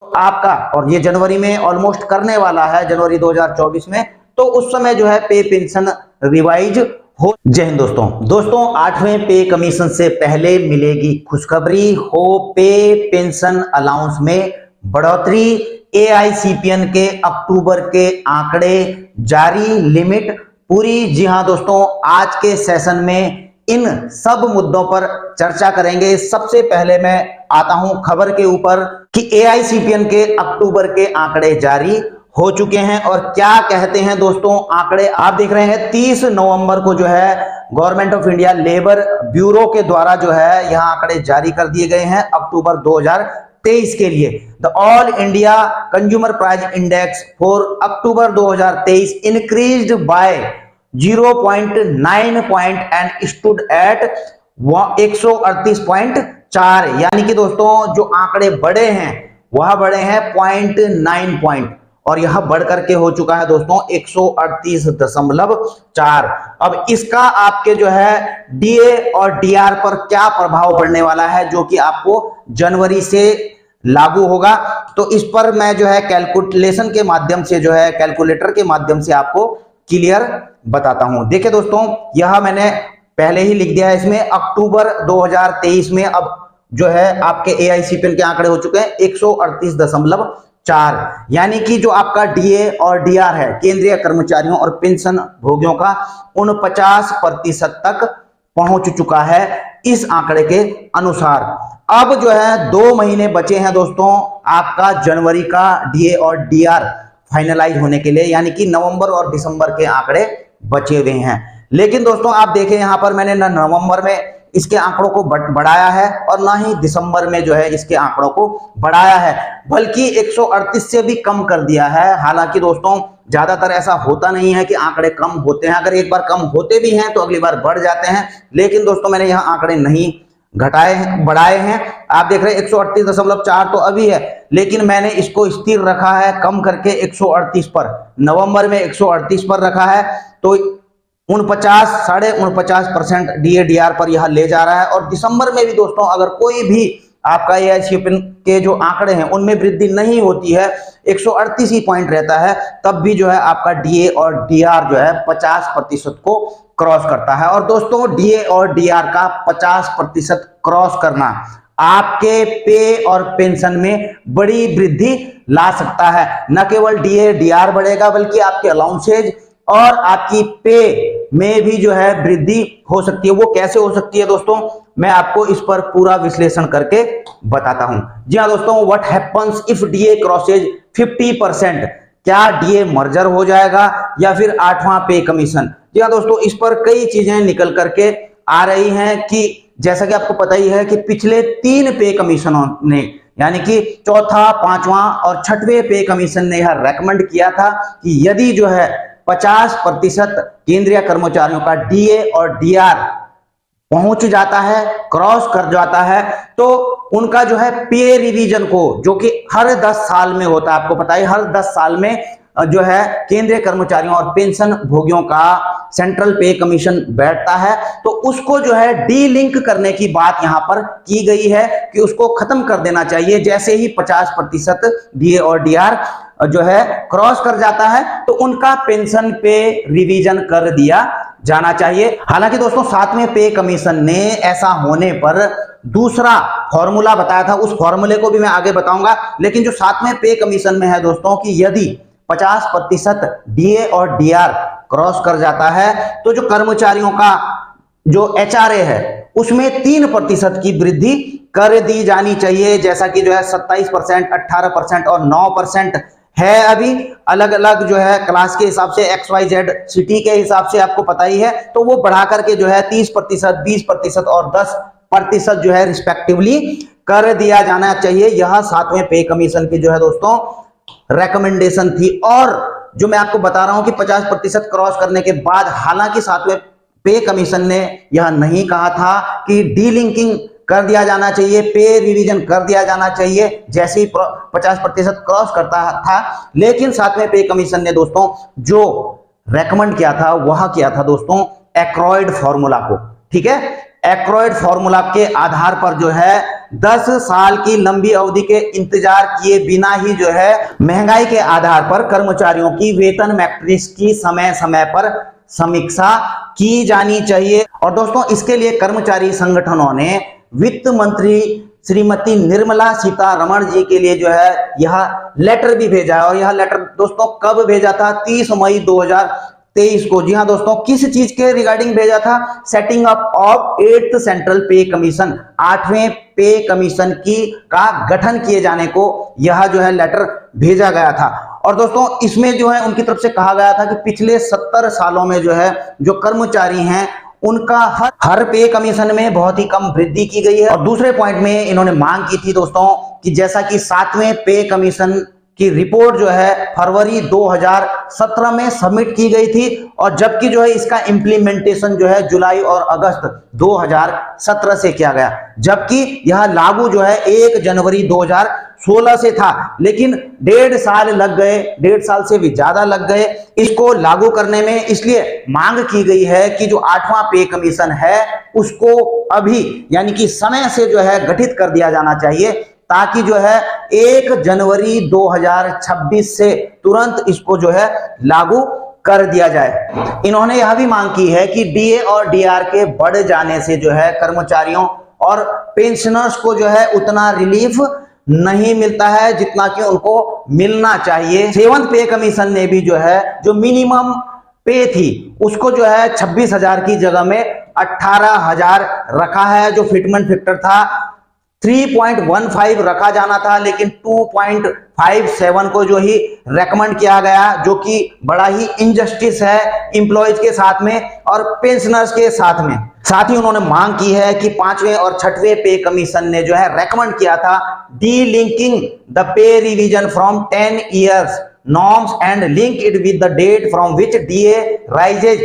आपका, और ये जनवरी में ऑलमोस्ट करने वाला है, जनवरी 2024 में, तो उस समय जो है पे पेंशन रिवाइज हो। जय हिंद दोस्तों 8वें पे कमीशन से पहले मिलेगी खुशखबरी, हो पे पेंशन अलाउंस में बढ़ोतरी, एआईसीपीएन के अक्टूबर के आंकड़े जारी, लिमिट पूरी। जी हां दोस्तों, आज के सेशन में इन सब मुद्दों पर चर्चा करेंगे। सबसे पहले मैं आता हूं खबर के ऊपर कि एआईसीपीएन के अक्टूबर के आंकड़े जारी हो चुके हैं। और क्या कहते हैं दोस्तों आंकड़े, आप देख रहे हैं 30 नवंबर को जो है government of India labour bureau के द्वारा जो है यहां आंकड़े जारी कर दिए गए हैं अक्टूबर 2023 के लिए। The all India consumer price index for October 2023 increased by 0.9 point and stood at 138.4। यानी कि दोस्तों जो आंकड़े बढ़े हैं वह बढ़े हैं 0.9 पॉइंट, और यह बढ़ करके हो चुका है दोस्तों 138.4। अब इसका आपके जो है डीए और डीआर पर क्या प्रभाव पड़ने वाला है, जो कि आपको जनवरी से लागू होगा, तो इस पर मैं जो है कैलकुलेशन के माध्यम से, जो है कैलकुलेटर के माध्यम से आपको क्लियर बताता हूं। देखिए दोस्तों, यह मैंने पहले ही लिख दिया है इसमें, अक्टूबर 2023 में अब जो है आपके एआईसीपीएल के आंकड़े हो चुके हैं 138.4। यानी कि जो आपका डीए और डीआर है केंद्रीय कर्मचारियों और पेंशन भोगियों का 49% तक पहुंच चुका है इस आंकड़े के अनुसार। अब जो है 2 महीने बचे हैं दोस्तों आपका जनवरी का डीए और डीआर फाइनलाइज होने के लिए, यानी कि नवंबर और दिसंबर के आंकड़े बचे हुए हैं। लेकिन दोस्तों आप देखें यहां पर मैंने ना नवंबर में इसके आंकड़ों को बढ़ाया है और ना ही दिसंबर में जो है इसके आंकड़ों को बढ़ाया है, बल्कि 138 से भी कम कर दिया है। हालांकि दोस्तों ज्यादातर ऐसा होता नहीं है कि आंकड़े कम होते हैं, अगर एक बार कम होते भी हैं तो अगली बार बढ़ जाते हैं। लेकिन दोस्तों मैंने यहाँ आंकड़े नहीं घटाए हैं, बढ़ाए हैं। आप देख रहे हैं 138.4 तो अभी है, लेकिन मैंने इसको स्थिर रखा है कम करके 138 पर। नवंबर में 138 पर रखा है, तो 49.49% डीएडीआर पर यह ले जा रहा है। और दिसंबर में भी दोस्तों अगर कोई भी आपका एआईसीपीएन के जो आंकड़े हैं उनमें वृद्धि नहीं होती है, 138 ही पॉइंट रहता है, तब भी जो है आपका डीए और डीआर जो है 50% को क्रॉस करता है। और दोस्तों डीए और डीआर का 50% क्रॉस करना आपके पे और पेंशन में बड़ी वृद्धि ला सकता है। न केवल डीए डीआर बढ़ेगा, बल्कि आपके अलाउंसेज और आपकी पे में भी जो है वृद्धि हो सकती है। वो कैसे हो सकती है दोस्तों, मैं आपको इस पर पूरा विश्लेषण करके बताता हूं। जी हाँ दोस्तों, what happens if DA crosses 50%, क्या डीए मर्जर हो जाएगा या फिर 8वां पे कमीशन। जी हाँ दोस्तों, इस पर कई चीजें निकल करके आ रही हैं कि जैसा कि आपको पता ही है कि पिछले 3 पे कमीशनों ने, यानी कि चौथा, 5वां और 6वें पे कमीशन ने यह रेकमेंड किया था कि यदि जो है 50% केंद्रीय कर्मचारियों का डीए और डीआर पहुंच जाता है, क्रॉस कर जाता है, तो उनका जो है पे रिवीजन को, जो कि हर 10 साल में होता है, आपको पता है हर 10 साल में जो है केंद्रीय कर्मचारियों और पेंशन भोगियों का सेंट्रल पे कमीशन बैठता है, तो उसको जो है डी लिंक करने की बात यहां पर की गई है कि उसको खत्म कर देना चाहिए। जैसे ही 50% डीए और डीआर जो है क्रॉस कर जाता है तो उनका पेंशन पे रिवीजन कर दिया जाना चाहिए। हालांकि दोस्तों 7वें पे कमीशन ने ऐसा होने पर दूसरा फॉर्मूला बताया था, उस फॉर्मूले को भी मैं आगे बताऊंगा। लेकिन जो 7वें पे कमीशन में है दोस्तों कि यदि 50% डीए और डीआर क्रॉस कर जाता है तो जो कर्मचारियों का जो एचआरए है उसमें 3% की वृद्धि कर दी जानी चाहिए, जैसा कि जो है 27%, 18% और 9% है। अभी अलग अलग जो है क्लास के हिसाब से, XYZ सिटी के हिसाब से आपको पता ही है, तो वो बढ़ा करके जो है 30%, 20% और 10% जो है रिस्पेक्टिवली कर दिया जाना चाहिए। यह 7वें पे कमीशन की जो है दोस्तों रेकमेंडेशन थी। और जो मैं आपको बता रहा हूं कि 50% क्रॉस करने के बाद, हालांकि 7वें पे कमीशन ने यह नहीं कहा था कि डीलिंकिंग कर दिया जाना चाहिए, पे रिवीजन कर दिया जाना चाहिए जैसे ही 50% क्रॉस करता था, लेकिन 7वें पे कमीशन ने दोस्तों जो रेकमेंड किया था वह किया था दोस्तों एक्रॉयड फॉर्मूला को। ठीक है, एक्रोइड फॉर्मूला के आधार पर जो है 10 साल की लंबी अवधि के इंतजार किए बिना ही जो है महंगाई के आधार पर कर्मचारियों की वेतन मैट्रिक्स की समय समय पर समीक्षा की जानी चाहिए। और दोस्तों इसके लिए कर्मचारी संगठनों ने वित्त मंत्री श्रीमती निर्मला सीतारमण जी के लिए जो है यह लेटर भी भेजा है। और यह लेटर दोस्तों कब भेजा था? 30 मई 2023 को। जी हाँ दोस्तों, किस चीज के रिगार्डिंग भेजा था? Setting up of 8th central पे कमीशन, 8वें पे कमीशन की का गठन किए जाने को यह जो है लेटर भेजा गया था। और दोस्तों इसमें जो है उनकी तरफ से कहा गया था कि पिछले 70 सालों में जो है जो कर्मचारी हैं उनका हर पे कमीशन में बहुत ही कम वृद्धि की गई है। और दूसरे पॉइंट में इन्होंने मांग की थी दोस्तों कि जैसा कि 7वें पे कमीशन की रिपोर्ट जो है फरवरी 2017 में सबमिट की गई थी, और जबकि जो है इसका इम्प्लीमेंटेशन जो है जुलाई और अगस्त 2017 से किया गया, जबकि यह लागू जो है 1 जनवरी 2016 से था। लेकिन 1.5 साल लग गए, 1.5 साल से भी ज्यादा लग गए इसको लागू करने में। इसलिए मांग की गई है कि जो 8वां पे कमीशन है उसको अभी यानी कि समय से जो है गठित कर दिया जाना चाहिए, ताकि जो है 1 जनवरी 2026 से तुरंत इसको जो है लागू कर दिया जाए। इन्होंने यह भी मांग की है कि डीए और डीआर के बढ़ जाने से जो है कर्मचारियों और पेंशनर्स को जो है उतना रिलीफ नहीं मिलता है जितना कि उनको मिलना चाहिए। 7th पे कमीशन ने भी जो है जो मिनिमम पे थी उसको जो है 26,000 की जगह में 18,000 रखा है। जो फिटमेंट फैक्टर था 3.15 रखा जाना था, लेकिन 2.57 को जो ही रेकमेंड किया गया, जो कि बड़ा ही इनजस्टिस है एम्प्लॉयज के साथ में और पेंशनर्स के साथ में। साथ ही उन्होंने मांग की है कि 5वें और 6वें पे कमीशन ने जो है रेकमेंड किया था D linking the pay revision from 10 years norms and link it with the date from which DA rises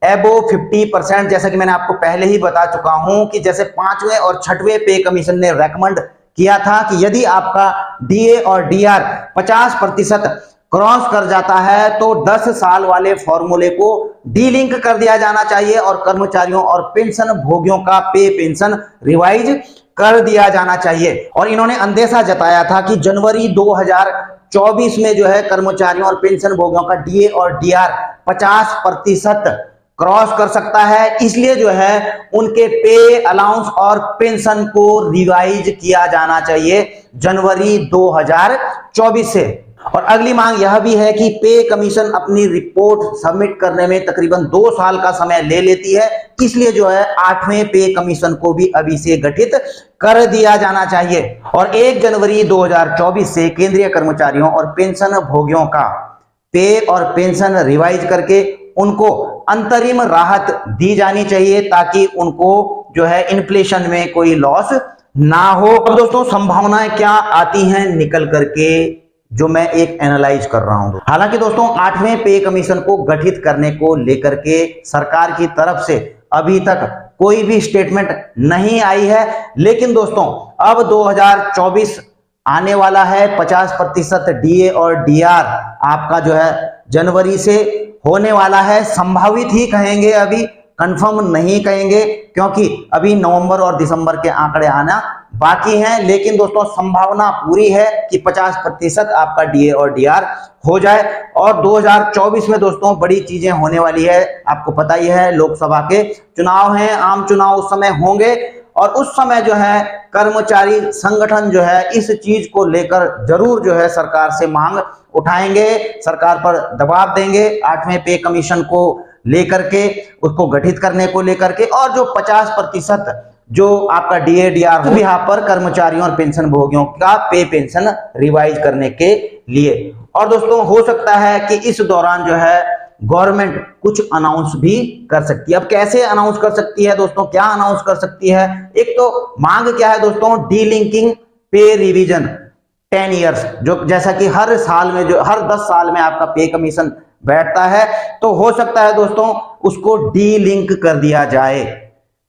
above 50%। जैसा कि मैंने आपको पहले ही बता चुका हूं कि जैसे 5वें और 6वें पे कमीशन ने रेकमेंड किया था कि यदि आपका डीए और डीआर 50% क्रॉस कर जाता है तो 10 साल वाले फॉर्मूले को डीलिंक कर दिया जाना चाहिए और कर्मचारियों और पेंशन भोगियों का पे पेंशन रिवाइज कर दिया जाना चाहिए। और इन्होंने अंदेशा जताया था कि जनवरी 2024 में जो है कर्मचारियों और पेंशन भोगियों का डीए और डीआर 50% क्रॉस कर सकता है, इसलिए जो है उनके पे अलाउंस और पेंशन को रिवाइज किया जाना चाहिए जनवरी 2024 से। और अगली मांग यह भी है कि पे कमीशन अपनी रिपोर्ट सबमिट करने में तकरीबन 2 साल का समय ले लेती है, इसलिए जो है 8वें पे कमीशन को भी अभी से गठित कर दिया जाना चाहिए। और 1 जनवरी 2024 से केंद्रीय कर्मचारियों और पेंशन भोगियों का पे और पेंशन रिवाइज करके उनको अंतरिम राहत दी जानी चाहिए, ताकि उनको जो है इन्फ्लेशन में कोई लॉस ना हो। अब दोस्तों संभावनाएं क्या आती हैं निकल करके, जो मैं एक एनालाइज कर रहा हूं। हालांकि दोस्तों 8वें पे कमीशन को गठित करने को लेकर के सरकार की तरफ से अभी तक कोई भी स्टेटमेंट नहीं आई है, लेकिन दोस्तों अब 2024 आने वाला है। 50% डीए और डीआर आपका जो है जनवरी से होने वाला है। संभावित ही कहेंगे, अभी कंफर्म नहीं कहेंगे, क्योंकि अभी नवंबर और दिसंबर के आंकड़े आना बाकी हैं। लेकिन दोस्तों संभावना पूरी है कि 50% आपका डीए और डीआर हो जाए। और 2024 में दोस्तों बड़ी चीजें होने वाली है, आपको पता ही है, लोकसभा के चुनाव हैं, आम चुनाव उस समय होंगे, और उस समय जो है कर्मचारी संगठन जो है इस चीज को लेकर जरूर जो है सरकार से मांग उठाएंगे, सरकार पर दबाव देंगे 8वें पे कमीशन को लेकर के, उसको गठित करने को लेकर के, और जो 50% जो आपका डीए डीआर यहाँ पर कर्मचारियों और पेंशन भोगियों का पे पेंशन रिवाइज करने के लिए। और दोस्तों हो सकता है कि इस दौरान जो है गवर्नमेंट कुछ अनाउंस भी कर सकती है। अब कैसे अनाउंस कर सकती है दोस्तों, क्या अनाउंस कर सकती है? एक तो मांग क्या है दोस्तों, डीलिंकिंग पे रिवीजन 10 years, जो जैसा कि हर साल में जो हर 10 साल में आपका पे कमीशन बैठता है, तो हो सकता है दोस्तों उसको डी लिंक कर दिया जाए।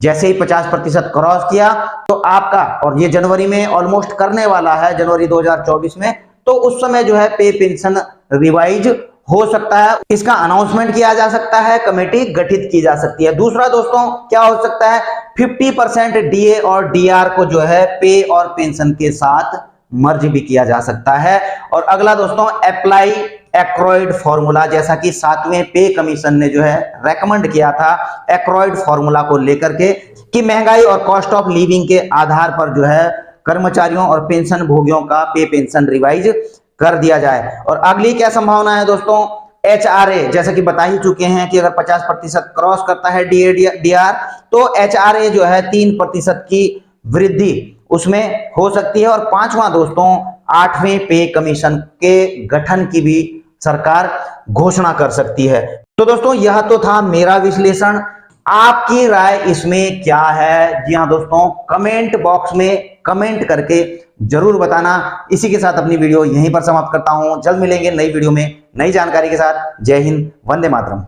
जैसे ही 50% क्रॉस किया तो आपका, और ये जनवरी में ऑलमोस्ट करने वाला है, जनवरी 2024 में, तो उस समय जो है पे पेंशन रिवाइज हो सकता है, इसका अनाउंसमेंट किया जा सकता है, कमेटी गठित की जा सकती है। दूसरा दोस्तों क्या हो सकता है, 50% डीए और डीआर को जो है पे और पेंशन के साथ मर्ज भी किया जा सकता है। और अगला दोस्तों अप्लाई एक्रोइड फॉर्मूला, जैसा कि 7वें पे कमीशन ने जो है रेकमेंड किया था एक्रोइड फॉर्मूला को लेकर के कि महंगाई और कॉस्ट ऑफ लिविंग के आधार पर जो है कर्मचारियों और पेंशन भोगियों का पे पेंशन रिवाइज कर दिया जाए। और अगली क्या संभावना है दोस्तों, एचआरए, जैसे कि बता ही चुके हैं कि अगर 50% क्रॉस करता है डीआर तो एचआरए जो है 3% की वृद्धि उसमें हो सकती है। और पांचवा दोस्तों 8वें पे कमीशन के गठन की भी सरकार घोषणा कर सकती है। तो दोस्तों यह तो था मेरा विश्लेषण, आपकी राय इसमें क्या है? जी हाँ दोस्तों, कमेंट बॉक्स में कमेंट करके जरूर बताना। इसी के साथ अपनी वीडियो यहीं पर समाप्त करता हूं। जल्द मिलेंगे नई वीडियो में नई जानकारी के साथ। जय हिंद, वंदे मातरम।